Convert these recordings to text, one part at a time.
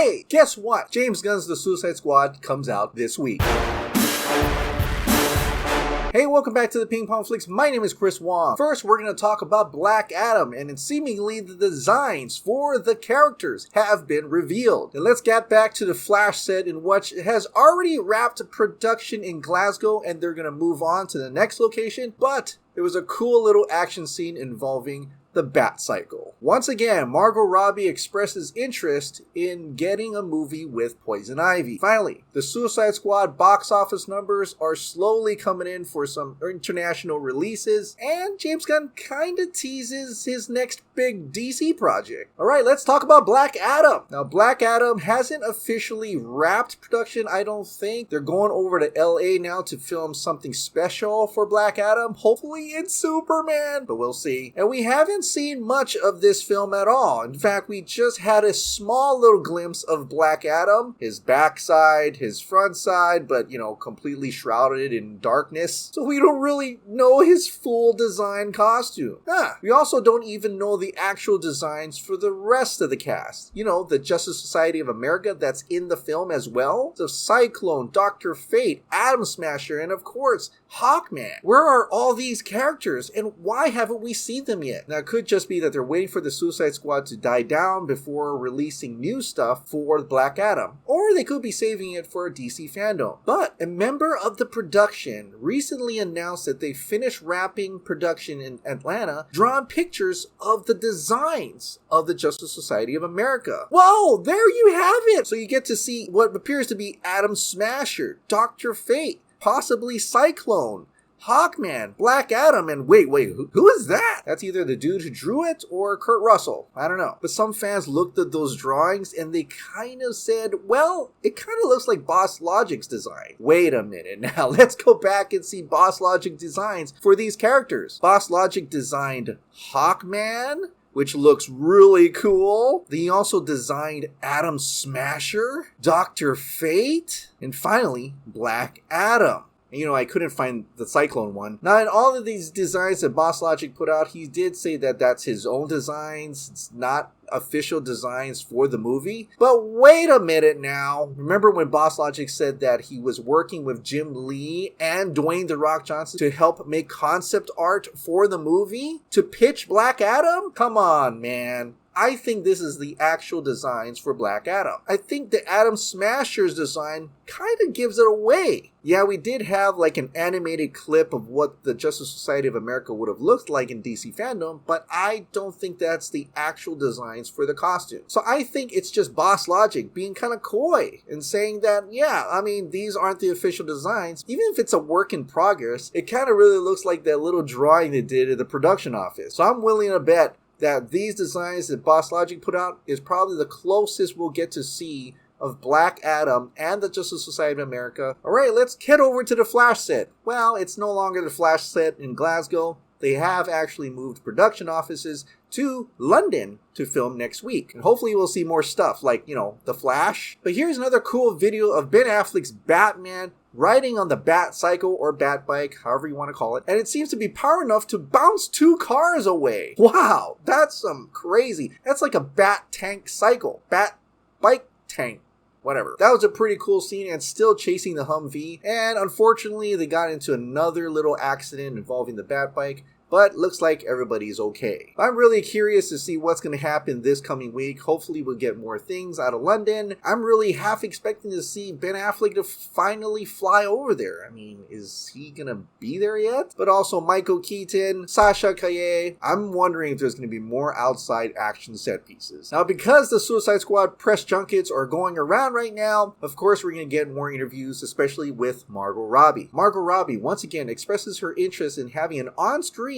Hey, guess what? James Gunn's The Suicide Squad comes out this week. Hey, welcome back to the Ping Pong Flix. My name is Chris Wong. First, we're going to talk about Black Adam, and seemingly the designs for the characters have been revealed. And let's get back to the Flash set, in which it has already wrapped production in Glasgow, and they're going to move on to the next location. But there was a cool little action scene involving the Bat Cycle. Once again, Margot Robbie expresses interest in getting a movie with Poison Ivy. Finally, the Suicide Squad box office numbers are slowly coming in for some international releases, and James Gunn kinda teases his next big DC project. Alright, let's talk about Black Adam. Now, Black Adam hasn't officially wrapped production, I don't think. They're going over to LA now to film something special for Black Adam. Hopefully it's Superman, but we'll see. And we haven't seen much of this film at all. In fact, we just had a small little glimpse of Black Adam, his backside, his front side, but completely shrouded in darkness. So we don't really know his full design costume. We also don't even know the actual designs for the rest of the cast. The Justice Society of America that's in the film as well. So Cyclone, Dr. Fate, Atom Smasher, and of course, Hawkman. Where are all these characters, and why haven't we seen them yet? Now, it could just be that they're waiting for the Suicide Squad to die down before releasing new stuff for Black Adam. Or they could be saving it for a DC fandom. But a member of the production recently announced that they finished wrapping production in Atlanta, drawn pictures of the designs of the Justice Society of America. Whoa, there you have it! So you get to see what appears to be Atom Smasher, Dr. Fate, possibly Cyclone, Hawkman, Black Adam, and wait, who is that? That's either the dude who drew it or Kurt Russell. I don't know. But some fans looked at those drawings and they kind of said, well, it kind of looks like Boss Logic's design. Wait a minute. Now let's go back and see Boss Logic designs for these characters. Boss Logic designed Hawkman, which looks really cool. He also designed Atom Smasher, Dr. Fate, and finally, Black Adam. I couldn't find the Cyclone one. Now, in all of these designs that Boss Logic put out, he did say that that's his own designs. It's not official designs for the movie. But wait a minute now. Remember when Boss Logic said that he was working with Jim Lee and Dwayne "The Rock" Johnson to help make concept art for the movie? To pitch Black Adam? Come on, man. I think this is the actual designs for Black Adam. I think the Atom Smasher's design kind of gives it away. Yeah, we did have like an animated clip of what the Justice Society of America would have looked like in DC fandom, but I don't think that's the actual designs for the costume. So I think it's just Boss Logic being kind of coy and saying that, these aren't the official designs. Even if it's a work in progress, it kind of really looks like that little drawing they did at the production office. So I'm willing to bet that these designs that Boss Logic put out is probably the closest we'll get to see of Black Adam and the Justice Society of America. Alright, let's head over to the Flash set. Well, it's no longer the Flash set in Glasgow. They have actually moved production offices to London to film next week. And hopefully we'll see more stuff like, the Flash. But here's another cool video of Ben Affleck's Batman riding on the Bat Cycle or Bat Bike, however you want to call it. And it seems to be power enough to bounce 2 cars away. Wow, that's some crazy. That's like a Bat Tank cycle. Bat Bike Tank. Whatever. That was a pretty cool scene, and still chasing the Humvee. And unfortunately, they got into another little accident involving the Bat Bike. But looks like everybody's okay. I'm really curious to see what's going to happen this coming week. Hopefully we'll get more things out of London. I'm really half expecting to see Ben Affleck to finally fly over there. Is he going to be there yet? But also Michael Keaton, Sasha Calle. I'm wondering if there's going to be more outside action set pieces. Now, because the Suicide Squad press junkets are going around right now, of course we're going to get more interviews, especially with Margot Robbie. Margot Robbie once again expresses her interest in having an on-screen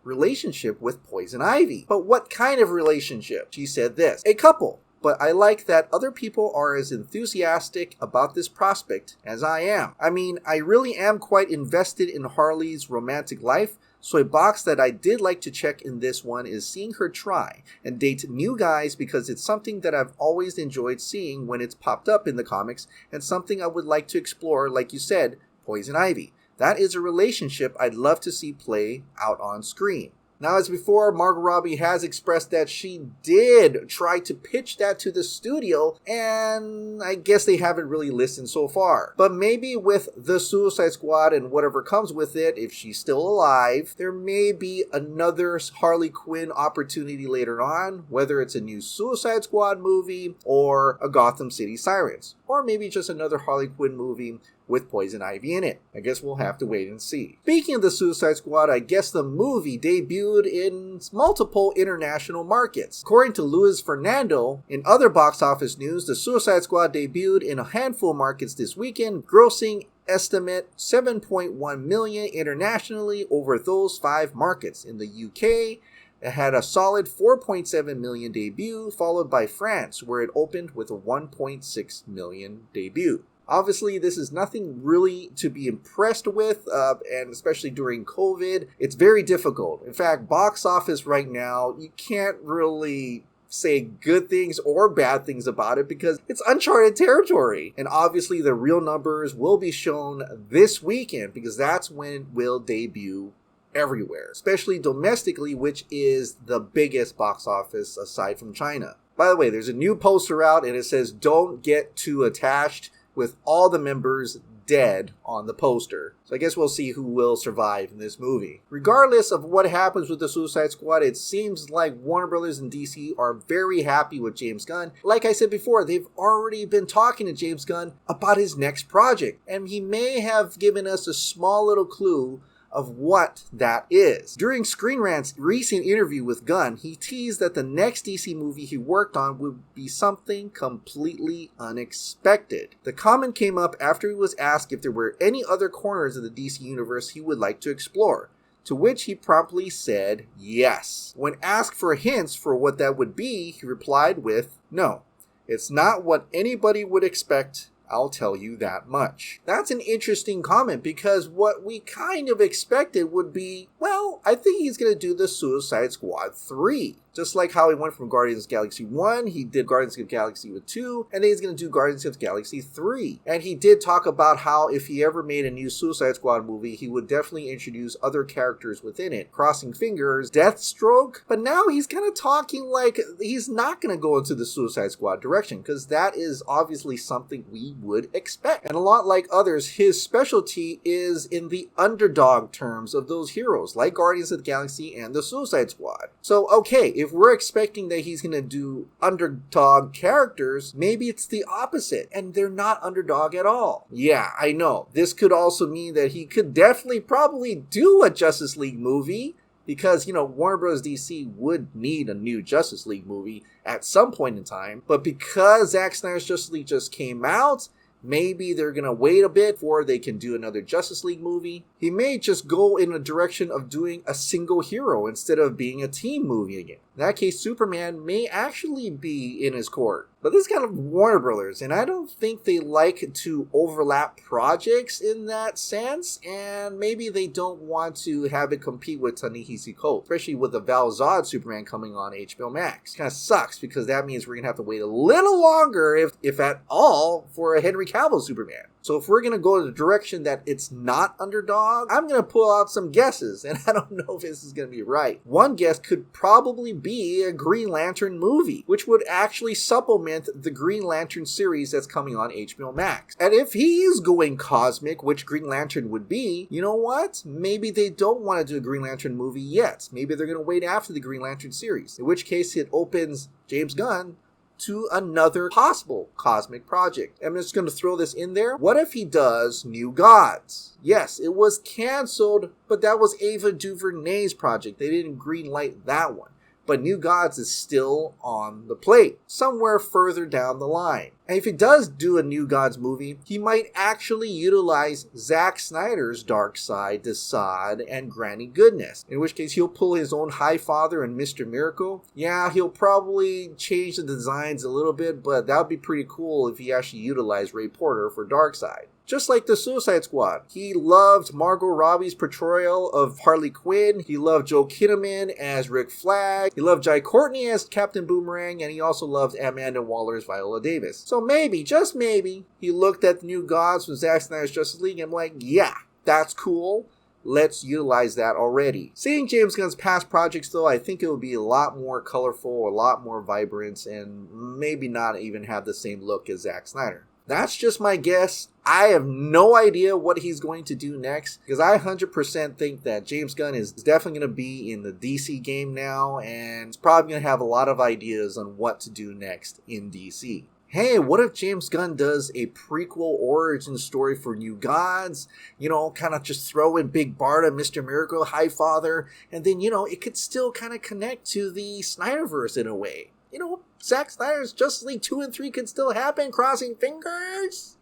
relationship with Poison Ivy. But what kind of relationship? She said this: a couple. But I like that other people are as enthusiastic about this prospect as I am. I really am quite invested in Harley's romantic life, so a box that I did like to check in this one is seeing her try and date new guys, because it's something that I've always enjoyed seeing when it's popped up in the comics, and something I would like to explore, like you said, Poison Ivy. That is a relationship I'd love to see play out on screen. Now, as before, Margot Robbie has expressed that she did try to pitch that to the studio, and I guess they haven't really listened so far. But maybe with the Suicide Squad and whatever comes with it, if she's still alive, there may be another Harley Quinn opportunity later on, whether it's a new Suicide Squad movie or a Gotham City Sirens, or maybe just another Harley Quinn movie with Poison Ivy in it. I guess we'll have to wait and see. Speaking of the Suicide Squad, I guess the movie debuted in multiple international markets. According to Luis Fernando, in other box office news, the Suicide Squad debuted in a handful of markets this weekend, grossing estimate 7.1 million internationally over those 5 markets. In the UK, it had a solid 4.7 million debut, followed by France, where it opened with a 1.6 million debut. Obviously, this is nothing really to be impressed with, and especially during COVID, it's very difficult. In fact, box office right now, you can't really say good things or bad things about it because it's uncharted territory. And obviously, the real numbers will be shown this weekend because that's when it will debut everywhere, especially domestically, which is the biggest box office aside from China. By the way, there's a new poster out and it says, "Don't get too attached," with all the members dead on the poster. So I guess we'll see who will survive in this movie. Regardless of what happens with the Suicide Squad, it seems like Warner Brothers and DC are very happy with James Gunn. Like I said before, they've already been talking to James Gunn about his next project, and he may have given us a small little clue of what that is. During Screen Rant's recent interview with Gunn, he teased that the next DC movie he worked on would be something completely unexpected. The comment came up after he was asked if there were any other corners of the DC universe he would like to explore, to which he promptly said yes. When asked for hints for what that would be, he replied with, "No, it's not what anybody would expect. I'll tell you that much." That's an interesting comment because what we kind of expected would be, well, I think he's going to do the Suicide Squad 3. Just like how he went from Guardians of the Galaxy 1, he did Guardians of the Galaxy 2, and then he's going to do Guardians of the Galaxy 3. And he did talk about how if he ever made a new Suicide Squad movie, he would definitely introduce other characters within it. Crossing fingers, Deathstroke. But now he's kind of talking like he's not going to go into the Suicide Squad direction, because that is obviously something we would expect. And a lot like others, his specialty is in the underdog terms of those heroes, like Guardians of the Galaxy and the Suicide Squad. So, okay, if we're expecting that he's going to do underdog characters, maybe it's the opposite, and they're not underdog at all. Yeah, I know. This could also mean that he could definitely probably do a Justice League movie, because, Warner Bros. DC would need a new Justice League movie at some point in time. But because Zack Snyder's Justice League just came out, maybe they're going to wait a bit before they can do another Justice League movie. He may just go in a direction of doing a single hero instead of being a team movie again. In that case, Superman may actually be in his court. But this is kind of Warner Brothers, and I don't think they like to overlap projects in that sense, and maybe they don't want to have it compete with Ta-Nehisi Coates, especially with the Val Zod Superman coming on HBO Max. Kind of sucks, because that means we're going to have to wait a little longer, if at all, for a Henry Cavill Superman. So if we're going to go the direction that it's not underdog, I'm going to pull out some guesses, and I don't know if this is going to be right. One guess could probably be a Green Lantern movie, which would actually supplement the Green Lantern series that's coming on HBO Max. And if he is going cosmic, which Green Lantern would be, you know what? Maybe they don't want to do a Green Lantern movie yet. Maybe they're going to wait after the Green Lantern series, in which case it opens James Gunn to another possible cosmic project. I'm just going to throw this in there. What if he does New Gods? Yes, it was canceled, but that was Ava DuVernay's project. They didn't greenlight that one. But New Gods is still on the plate, somewhere further down the line. And if he does do a New Gods movie, he might actually utilize Zack Snyder's Darkseid, Desaad, and Granny Goodness. In which case, he'll pull his own Highfather and Mr. Miracle. Yeah, he'll probably change the designs a little bit, but that would be pretty cool if he actually utilized Ray Porter for Darkseid. Just like the Suicide Squad. He loved Margot Robbie's portrayal of Harley Quinn. He loved Joel Kinnaman as Rick Flag. He loved Jai Courtney as Captain Boomerang. And he also loved Amanda Waller's Viola Davis. So maybe, just maybe, he looked at the New Gods from Zack Snyder's Justice League and I'm like, yeah, that's cool. let's utilize that already. Seeing James Gunn's past projects though, I think it would be a lot more colorful, a lot more vibrant, and maybe not even have the same look as Zack Snyder. That's just my guess. I have no idea what he's going to do next, because I 100% think that James Gunn is definitely going to be in the DC game now, and he's probably going to have a lot of ideas on what to do next in DC. Hey, what if James Gunn does a prequel origin story for New Gods? You know, kind of just throw in Big Barda, Mr. Miracle, Highfather, and then, you know, it could still kind of connect to the Snyderverse in a way. You know, Zack Snyder's Justice League 2 and 3 could still happen, crossing fingers.